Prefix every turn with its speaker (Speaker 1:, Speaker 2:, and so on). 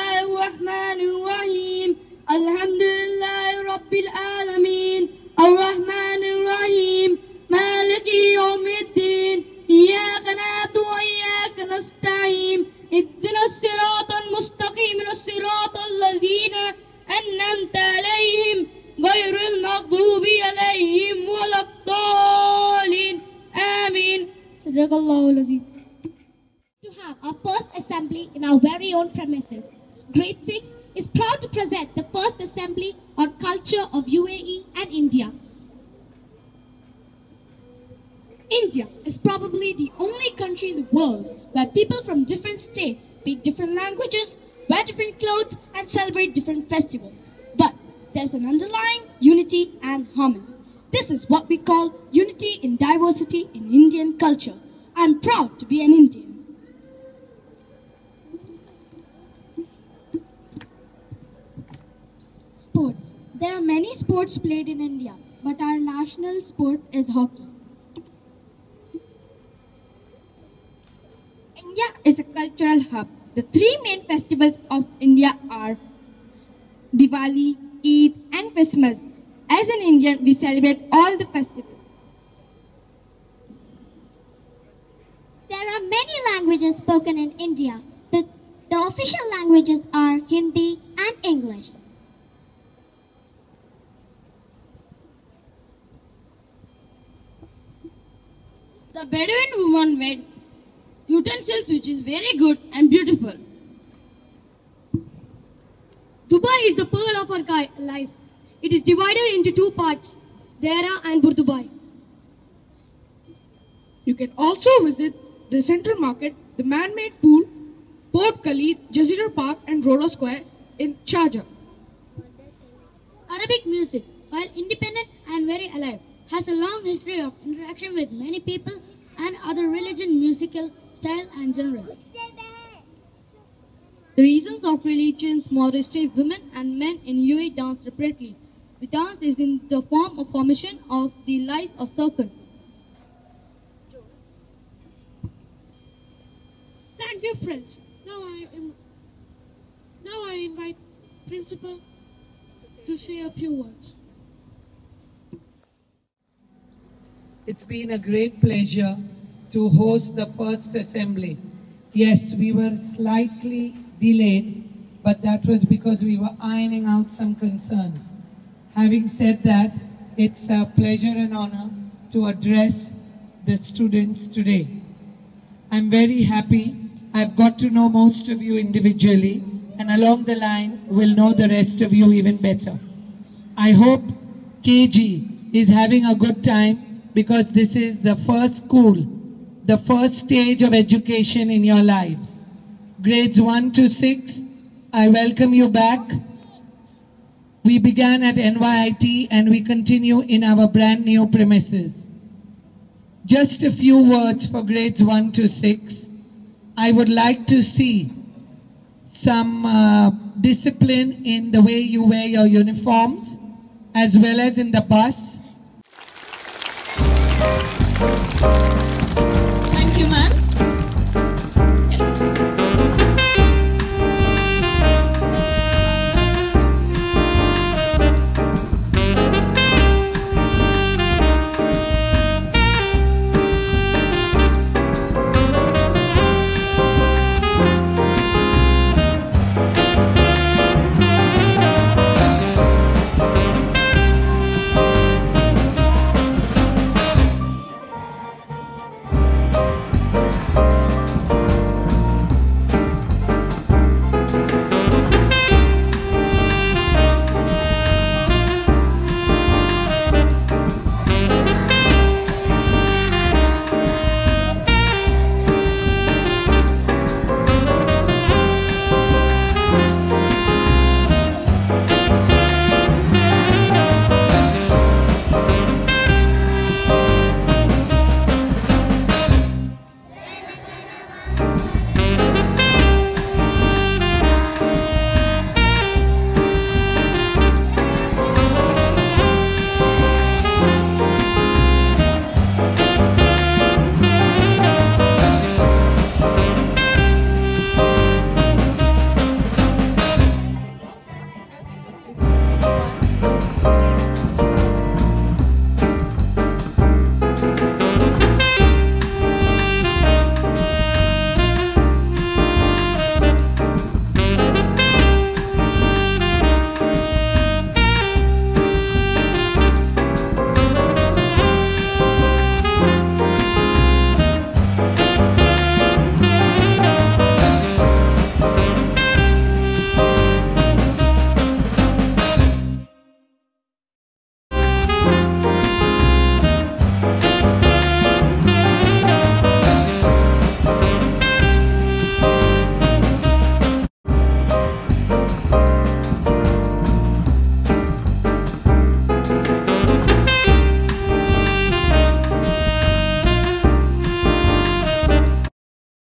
Speaker 1: Bismillahirrahmanirrahim. Alhamdulillahi Rabbil Alameen. Ar-Rahmanir-Rahim. Maliki Yawmiddin. Iyyaka na'budu wa iyyaka nasta'in. Ihdina as-siratal mustaqim. As-siratal ladzina an'amta alayhim ghayril maghdubi alayhim waladdallin. Amin. Sadaqallahul Azim.
Speaker 2: To have our first assembly in our very own premises. Grade 6 is proud to present the first assembly on culture of UAE and India.
Speaker 3: India is probably the only country in the world where people from different states speak different languages, wear different clothes, and celebrate different festivals. But there's an underlying unity and harmony. This is what we call unity in diversity in Indian culture. I'm proud to be an Indian.
Speaker 4: Sports. There are many sports played in India, but our national sport is hockey.
Speaker 5: India is a cultural hub. The three main festivals of India are Diwali, Eid and Christmas. As an Indian, we celebrate all the festivals.
Speaker 2: There are many languages spoken in India. The official languages are Hindi and English.
Speaker 1: The Bedouin woman made utensils which is very good and beautiful. Dubai is the pearl of our life. It is divided into two parts, Dera and Burdubai.
Speaker 3: You can also visit the Central Market, the man-made pool, Port Khalid, Jazeera Park and Roller Square in Sharjah.
Speaker 1: Arabic music, while independent and very alive, has a long history of interaction with many people and other religion, musical style and genres. The reasons of religions, modesty, women and men in UAE dance separately. The dance is in the form of formation of the lines of circle.
Speaker 3: Thank you, friends. Now I invite Principal to say a few words.
Speaker 6: It's been a great pleasure to host the first assembly. Yes, we were slightly delayed, but that was because we were ironing out some concerns. Having said that, it's a pleasure and honor to address the students today. I'm very happy. I've got to know most of you individually, and along the line, we'll know the rest of you even better. I hope KG is having a good time, because this is the first school, the first stage of education in your lives. Grades 1 to 6, I welcome you back. We began at NYIT and we continue in our brand new premises. Just a few words for grades 1 to 6. I would like to see some discipline in the way you wear your uniforms, as well as in the bus.